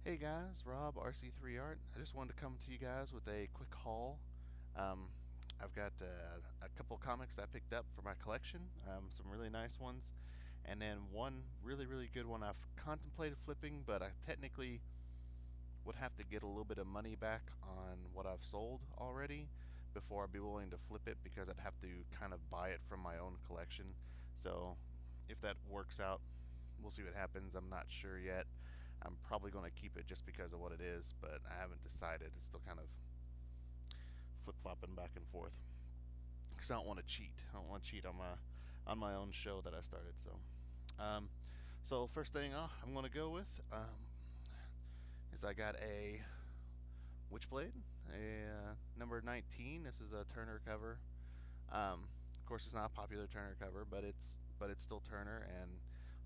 Hey guys, Rob, RC3 Art. I just wanted to come to you guys with a quick haul. Um, I've got a couple comics that I picked up for my collection, some really nice ones, and then one really good one I've contemplated flipping, but I technically would have to get a little bit of money back on what I've sold already before I'd be willing to flip it because I'd have to kind of buy it from my own collection. So if that works out, we'll see what happens. I'm not sure yet. I'm probably going to keep it just because of what it is, but I haven't decided. It's still kind of flip flopping back and forth because I don't want to cheat. I don't want to cheat on my own show that I started. Um, so first thing I'm going to go with is I got a Witchblade, a number 19. This is a Turner cover. Of course, it's not a popular Turner cover, but it's still Turner, and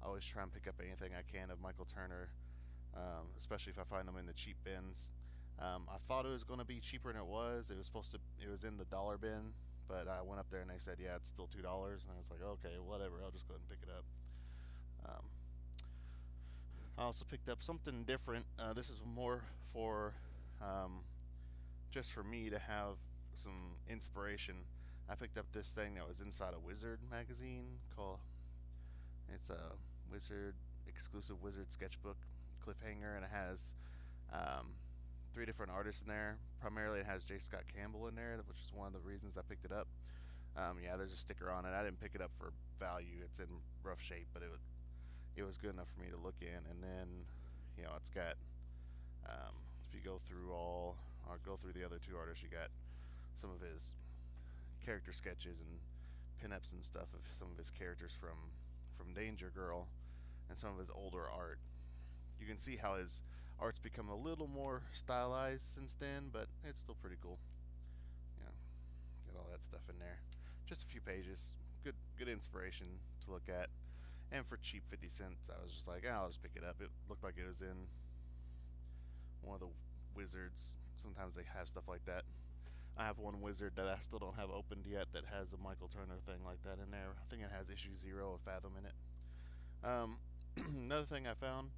I always try and pick up anything I can of Michael Turner, especially if I find them in the cheap bins. I thought it was going to be cheaper than it was. It was in the dollar bin, but I went up there and they said, yeah, it's still $2, and I was like, okay, whatever. I'll just go ahead and pick it up. Um, I also picked up something different. This is more for um, just for me to have some inspiration. I picked up this thing that was inside a Wizard magazine called it's a Wizard exclusive Wizard sketchbook cliffhanger, and it has um, three different artists in there. Primarily, it has J. Scott Campbell in there, which is one of the reasons I picked it up. Yeah, there's a sticker on it. I didn't pick it up for value. It's in rough shape, but it was good enough for me to look in. And then, it's got if you go through I'll go through the other two artists. You got some of his character sketches and pinups and stuff of some of his characters from Danger Girl and some of his older art. You can see how his art's become a little more stylized since then, but it's still pretty cool. Yeah, get all that stuff in there. Just a few pages. Good inspiration to look at. And for cheap 50 cents, I was just like, I'll just pick it up. It looked like it was in one of the wizards. Sometimes they have stuff like that. I have one wizard that I still don't have opened yet that has a Michael Turner thing like that in there. I think it has issue 0 of Fathom in it. Um, Another thing I found,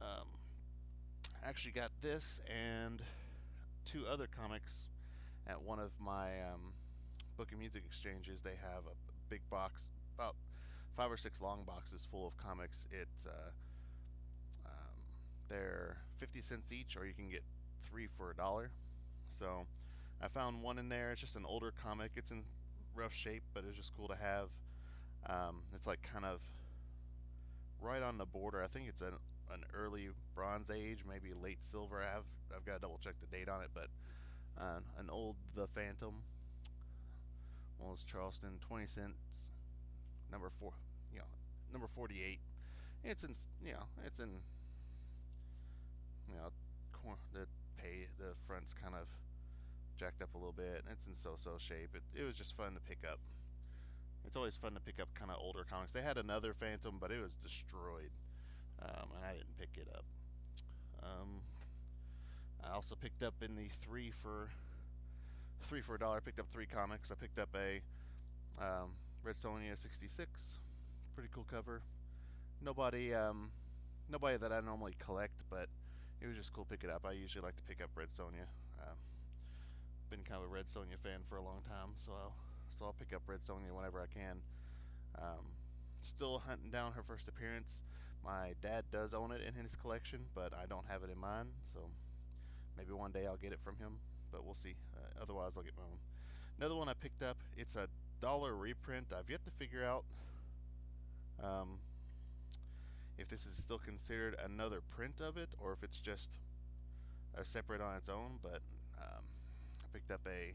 um, I actually got this and two other comics at one of my book and music exchanges. They have a big box, about 5 or 6 long boxes full of comics. Um, they're 50 cents each, or you can get three for $1. So I found one in there. It's just an older comic. It's in rough shape, but it's just cool to have. It's like kind of right on the border. I think it's an early Bronze Age, maybe late Silver. I've got to double check the date on it, but an old The Phantom, Wallace Charleston, 20 cents, number four, number 48. It's in, it's in, you know, the front's kind of jacked up a little bit. It's in so-so shape. It was just fun to pick up. It's always fun to pick up kind of older comics. They had another Phantom, but it was destroyed, and I didn't pick it up. Um, I also picked up in the three for $1. I picked up 3 comics. I picked up a Red Sonja 66, pretty cool cover. Nobody, nobody that I normally collect, but it was just cool to pick it up. I usually like to pick up Red Sonja. Been kind of a Red Sonja fan for a long time, so I'll pick up Red Sonja whenever I can. Um, Still hunting down her first appearance. My dad does own it in his collection, but I don't have it in mine, so maybe one day I'll get it from him, but we'll see. Otherwise, I'll get my own. Another one I picked up, it's a dollar reprint. I've yet to figure out um, if this is still considered another print of it or if it's just a separate on its own, but I picked up a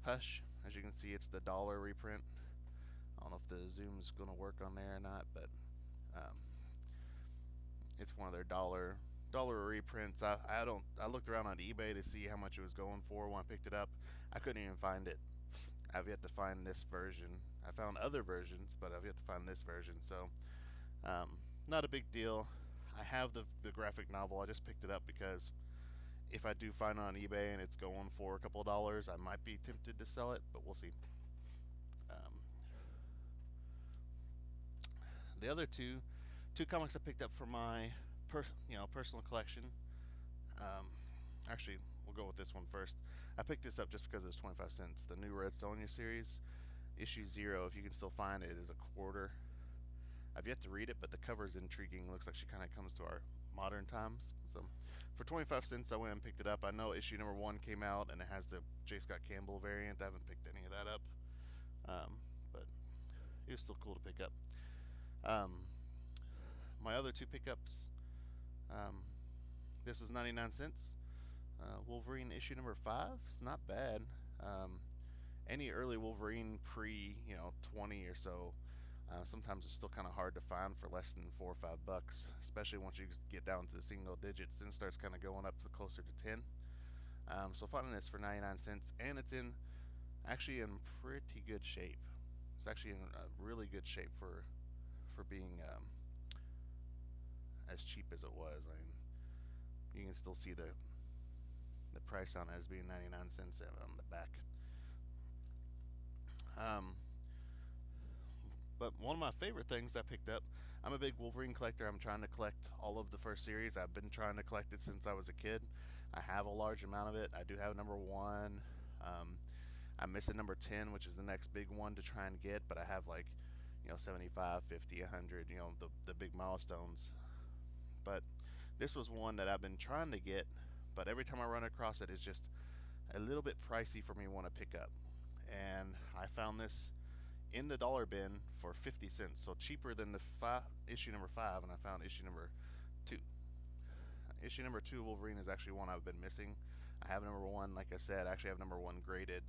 Hush. As you can see, it's the dollar reprint. I don't know if the zoom's going to work on there or not, but um, it's one of their dollar reprints. I looked around on eBay to see how much it was going for when I picked it up. I couldn't even find it. I've yet to find this version. I found other versions, but I've yet to find this version. So not a big deal. I have the graphic novel. I just picked it up because if I do find it on eBay and it's going for a couple of dollars, I might be tempted to sell it, but we'll see. Um, the other two comics I picked up for my personal collection. Um, Actually, we'll go with this one first. I picked this up just because it was 25 cents. The new Red Sonja series, issue 0. If you can still find it, is a quarter. I've yet to read it, but the cover is intriguing. Looks like she kind of comes to our modern times. So, for 25 cents, I went and picked it up. I know issue number 1 came out, and it has the J. Scott Campbell variant. I haven't picked any of that up, but it was still cool to pick up. Um, my other two pickups. Um, this was 99 cents. Wolverine issue number 5. It's not bad. Any early Wolverine pre, 20 or so, sometimes it's still kind of hard to find for less than $4 or $5, especially once you get down to the single digits. Then it starts kind of going up to closer to 10. So finding this for 99 cents, and it's actually in pretty good shape. It's actually in really good shape for being as cheap as it was. I mean, you can still see the price on it as being 99 cents on the back. But one of my favorite things I picked up, I'm a big Wolverine collector. I'm trying to collect all of the first series. I've been trying to collect it since I was a kid. I have a large amount of it. I do have number 1. I'm missing number 10, which is the next big one to try and get, but I have 75, 50, 100, the big milestones. But this was one that I've been trying to get, but every time I run across it, it's just a little bit pricey for me to want to pick up. And I found this in the dollar bin for 50 cents, so cheaper than the issue number 5, and I found issue number 2. Issue number 2 Wolverine is actually one I've been missing. I have number 1, like I said. I actually have number 1 graded.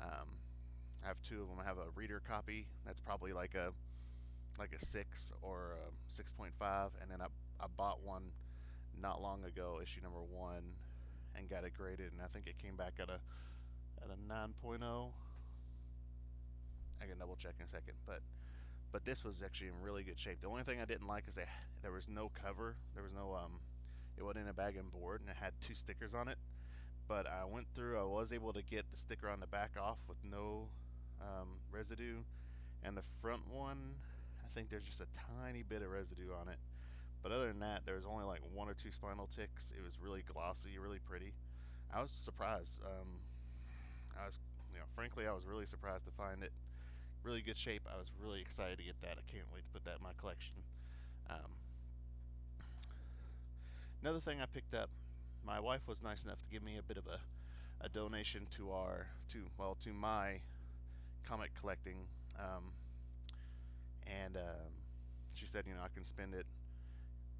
I have 2 of them. I have a reader copy that's probably like a 6 or a 6.5, and then I bought one not long ago, issue number 1, and got it graded, and I think it came back at a 9.0. I can double check in a second, but this was actually in really good shape. The only thing I didn't like is there was no cover. There was no it wasn't in a bag and board, and it had 2 stickers on it. But I went through. I was able to get the sticker on the back off with no residue, and the front one, I think there's just a tiny bit of residue on it. But other than that, there was only like 1 or 2 spinal ticks. It was really glossy, really pretty. I was surprised. Frankly, I was really surprised to find it really good shape. I was really excited to get that. I can't wait to put that in my collection. Um, Another thing I picked up, my wife was nice enough to give me a bit of a donation to my comic collecting, and she said, I can spend it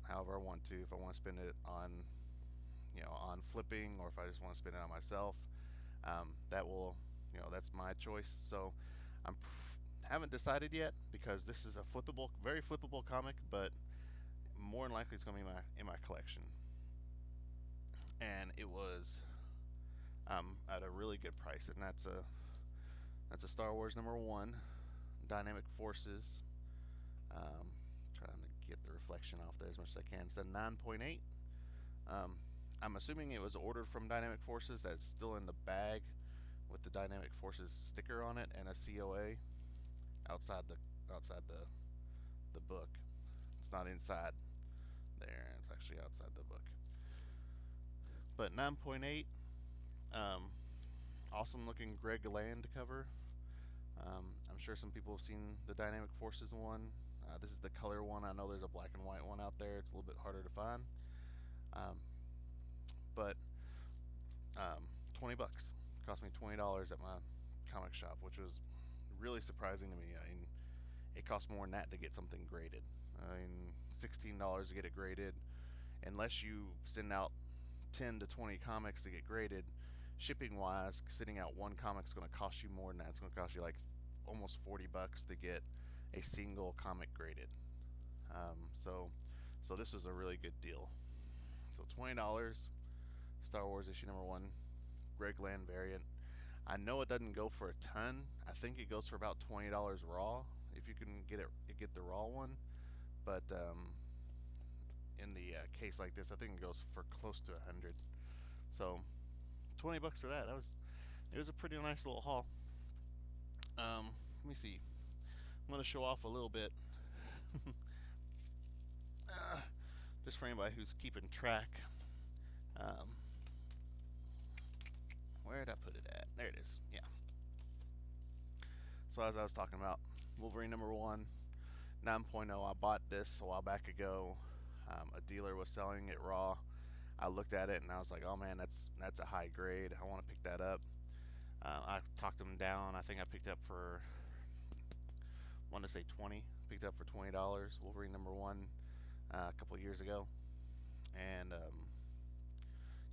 however I want to. If I want to spend it on, on flipping, or if I just want to spend it on myself, that's my choice. So I'm haven't decided yet, because this is a very flippable comic, but more than likely it's going to be in my collection. And it was at a really good price, and that's a Star Wars number 1, Dynamic Forces. Trying to get the reflection off there as much as I can. It's a 9.8. I'm assuming it was ordered from Dynamic Forces. That's still in the bag with the Dynamic Forces sticker on it and a COA outside the book. It's not inside there. It's actually outside the book. But 9.8. Awesome looking Greg Land cover. I'm sure some people have seen the Dynamic Forces one. This is the color one. I know there's a black and white one out there. It's a little bit harder to find. But $20. It cost me $20 at my comic shop, which was really surprising to me. I mean, it costs more than that to get something graded. I mean, $16 to get it graded. Unless you send out 10 to 20 comics to get graded, shipping wise, sending out one comic is going to cost you more than that. It's going to cost you like almost $40 to get a single comic graded. So this was a really good deal. So $20, Star Wars issue number 1, Greg Land variant. I know it doesn't go for a ton. I think it goes for about $20 raw if you can get the raw one. But in the case like this, I think it goes for close to 100. So $20 for that. It was a pretty nice little haul. Let me see. I'm gonna show off a little bit. just for anybody who's keeping track. Um, where did I put it at? There it is. Yeah. So as I was talking about, Wolverine number 1, 9.0. I bought this a while back ago. A dealer was selling it raw. I looked at it and I was like, oh man, that's a high grade. I want to pick that up. I talked them down. I think I picked up for, I want to say 20. Picked up for $20. Wolverine number 1 a couple of years ago, and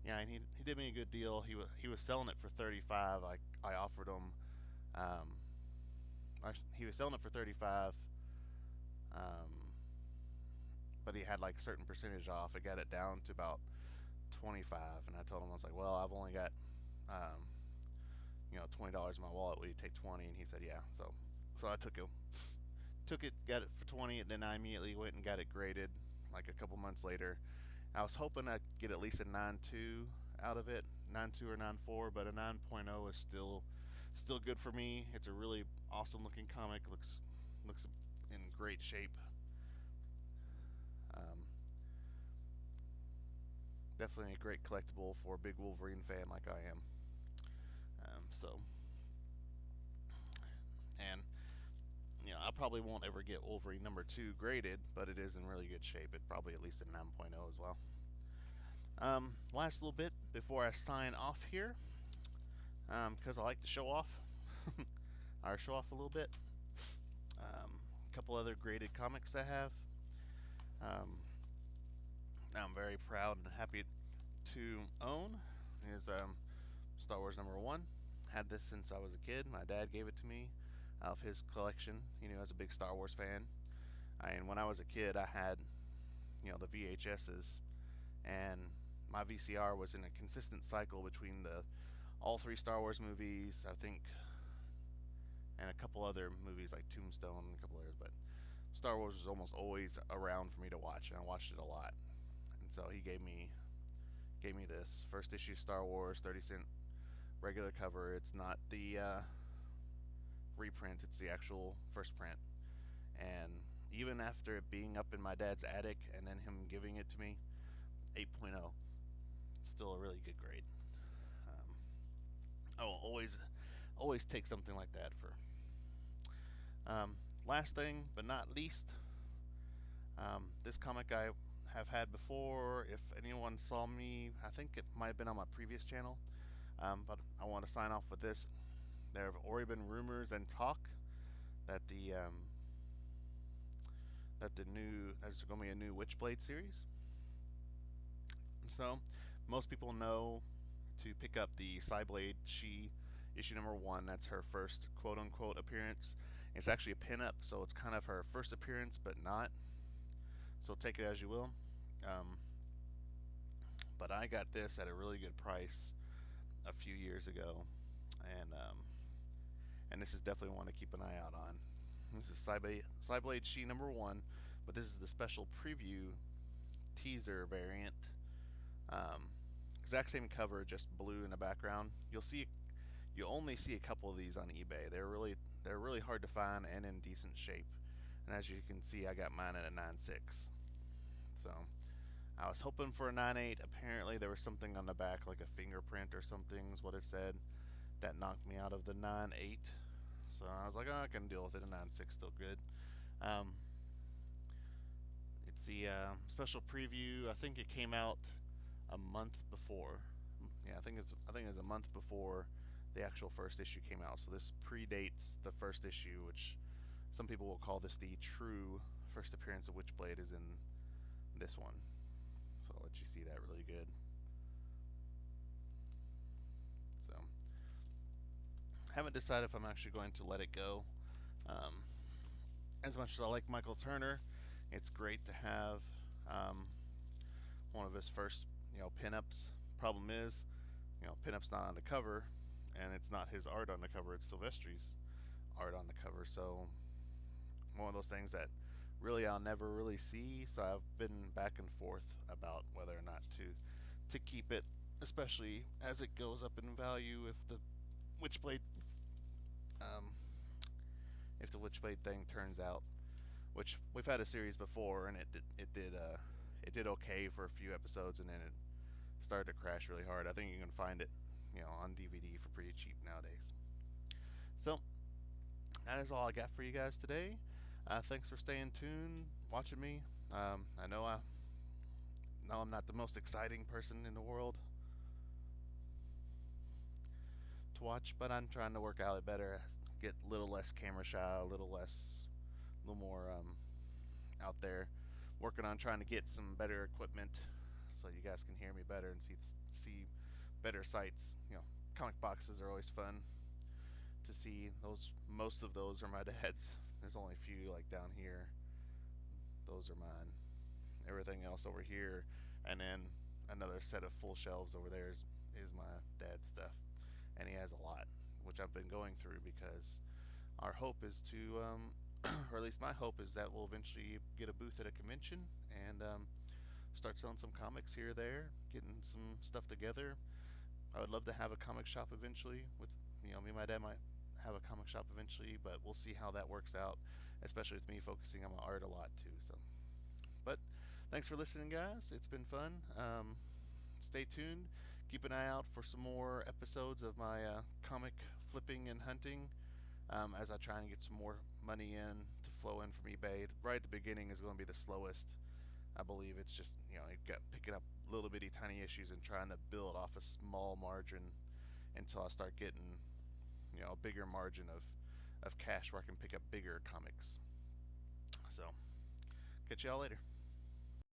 yeah, and he did me a good deal. He was selling it for 35. I offered him. Um, he was selling it for 35. Um, but he had like a certain percentage off. I got it down to about 25, and I told him, I was like, well, I've only got um, $20 in my wallet. Will you take 20? And he said, yeah. So I took it, got it for 20, and then I immediately went and got it graded like a couple months later. I was hoping I'd get at least a 9.2 out of it, 9.2 or 9.4, but a 9.0 is still good for me. It's a really awesome looking comic. Looks in great shape. Um, Definitely a great collectible for a big Wolverine fan like I am. So, and I probably won't ever get Wolverine number 2 graded, but it is in really good shape. It probably at least a 9.0 as well. Last little bit before I sign off here, because I like to show off. Or show off a little bit. A couple other graded comics I have. I'm very proud and happy to own is Star Wars number 1. Had this since I was a kid. My dad gave it to me out of his collection. He knew I was a big Star Wars fan. And when I was a kid, I had the VHSs, and my VCR was in a consistent cycle between all 3 Star Wars movies, I think, and a couple other movies like Tombstone and a couple others. But Star Wars was almost always around for me to watch, and I watched it a lot. And so he gave me this first issue Star Wars, 30-cent regular cover. It's not the reprint; it's the actual first print. And even after it being up in my dad's attic and then him giving it to me, 8.0, still a really good grade. I will always take something like that for. Last thing but not least, this comic I have had before. If anyone saw me, I think it might have been on my previous channel, but I want to sign off with this. There have already been rumors and talk that there's going to be a new Witchblade series. So most people know to pick up the Cyblade She issue number 1. That's her first quote unquote appearance. It's actually a pin-up, so it's kind of her first appearance, but not. So take it as you will. But I got this at a really good price a few years ago, and this is definitely one to keep an eye out on. This is Cyblade She number 1, but this is the special preview teaser variant. Exact same cover, just blue in the background. You'll only see a couple of these on eBay. They're really hard to find and in decent shape. And as you can see, I got mine at a 9.6. So I was hoping for a 9.8. Apparently there was something on the back, like a fingerprint or something is what it said, that knocked me out of the 9.8. So I was like, oh, I can deal with it. A 9.6 still good. It's the special preview. I think it came out a month before. Yeah, I think it's a month before the actual first issue came out. So this predates the first issue, which some people will call this the true first appearance of Witchblade is in this one. So I'll let you see that really good. So haven't decided if I'm actually going to let it go. As much as I like Michael Turner, it's great to have one of his first pinups. Problem is, pinup's not on the cover, and it's not his art on the cover. It's Silvestri's art on the cover. So one of those things that really I'll never really see. So I've been back and forth about whether or not to keep it, especially as it goes up in value. If the Witchblade thing turns out, which we've had a series before, and it it did okay for a few episodes, and then it started to crash really hard. I think you can find it, on DVD for pretty cheap nowadays. So that is all I got for you guys today. Thanks for staying tuned, watching me. I know I'm not the most exciting person in the world to watch, but I'm trying to work out it better, get a little less camera shy, a little more out there, working on trying to get some better equipment so you guys can hear me better and see better sights. Comic boxes are always fun to see. Those Most of those are my dad's. There's only a few like down here. Those are mine. Everything else over here, and then another set of full shelves over there is my dad's stuff, and he has a lot, which I've been going through because our hope is to, or at least my hope is that we'll eventually get a booth at a convention and start selling some comics here or there, getting some stuff together. I would love to have a comic shop eventually. Me and my dad might have a comic shop eventually, but we'll see how that works out, especially with me focusing on my art a lot too. So, but thanks for listening, guys. It's been fun. Stay tuned. Keep an eye out for some more episodes of my comic flipping and hunting, as I try and get some more money in to flow in from eBay. Right at the beginning is going to be the slowest. I believe it's just, you've got picking up little bitty tiny issues and trying to build off a small margin until I start getting, a bigger margin of cash where I can pick up bigger comics. So, catch y'all later.